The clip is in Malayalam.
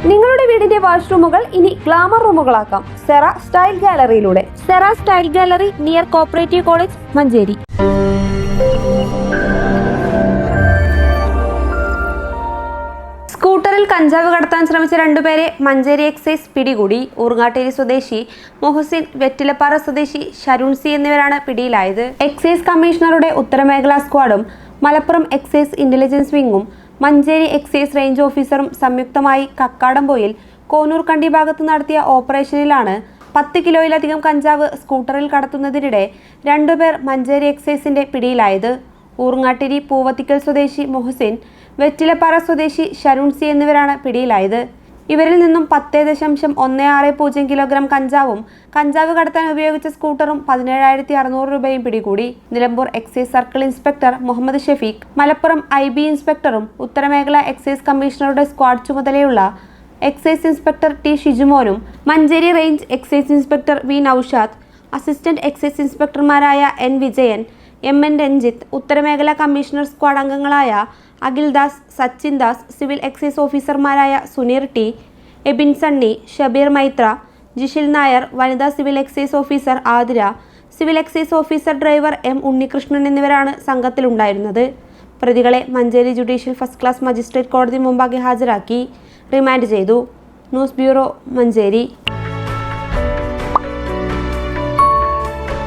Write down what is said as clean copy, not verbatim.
നിങ്ങളുടെ വീടിന്റെ വാഷ്റൂമുകൾ ഇനി ഗ്ലാമർ റൂമുകളാക്കാം സെറ സ്റ്റൈൽ ഗാലറിയിലൂടെ. Sera style gallery near cooperative college, Manjeri. സ്കൂട്ടറിൽ കഞ്ചാവ് കടത്താൻ ശ്രമിച്ച രണ്ടുപേരെ മഞ്ചേരി എക്സൈസ് പിടികൂടി. ഊർങ്ങാട്ടേരി സ്വദേശി മൊഹസിൻ, വെറ്റിലപ്പാറ സ്വദേശി ഷരുൺ സി എന്നിവരാണ് പിടിയിലായത്. എക്സൈസ് കമ്മീഷണറുടെ ഉത്തരമേഖലാ സ്ക്വാഡും മലപ്പുറം എക്സൈസ് ഇന്റലിജൻസ് വിംഗും മഞ്ചേരി എക്സൈസ് റേഞ്ച് ഓഫീസറും സംയുക്തമായി കക്കാടംപൊയിൽ കോനൂർക്കണ്ടി ഭാഗത്ത് നടത്തിയ ഓപ്പറേഷനിലാണ് 10 കിലോയിലധികം കഞ്ചാവ് സ്കൂട്ടറിൽ കടത്തുന്നതിനിടെ രണ്ടുപേർ മഞ്ചേരി എക്സൈസിന്റെ പിടിയിലായത്. ഊർങ്ങാട്ടിരി പൂവത്തിക്കൽ സ്വദേശി മൊഹസിൻ, വെറ്റിലപ്പാറ സ്വദേശി ഷരുൺ സി എന്നിവരാണ് പിടിയിലായത്. ഇവരിൽ നിന്നും 10.160 കിലോഗ്രാം കഞ്ചാവും കഞ്ചാവ് കടത്താൻ ഉപയോഗിച്ച സ്കൂട്ടറും 17,600 രൂപയും പിടികൂടി. Nilambur excise circle inspector Muhammad Shefeeq, Malappuram IB ഇൻസ്പെക്ടറും ഉത്തരമേഖല എക്സൈസ് കമ്മീഷണറുടെ സ്ക്വാഡ് ചുമതലയുള്ള എക്സൈസ് ഇൻസ്പെക്ടർ T ഷിജുമോനും Manjeri range excise inspector V Noushad, assistant excise ഇൻസ്പെക്ടർമാരായ N വിജയൻ, MN രഞ്ജിത്ത്, ഉത്തരമേഖല കമ്മീഷണർ സ്ക്വാഡ് അംഗങ്ങളായ അഖിൽ ദാസ്, സച്ചിൻ ദാസ്, സിവിൽ എക്സൈസ് ഓഫീസർമാരായ സുനീർ T, എബിൻ സണ്ണി, ഷബീർ മൈത്ര, ജിഷിൽ നായർ, വനിതാ civil excise officer Athira, civil excise officer driver M Unnikrishnan എന്നിവരാണ് സംഘത്തിലുണ്ടായിരുന്നത്. പ്രതികളെ Manjeri judicial first class magistrate കോടതി മുമ്പാകെ ഹാജരാക്കി റിമാൻഡ് ചെയ്തു. News bureau, Manjeri.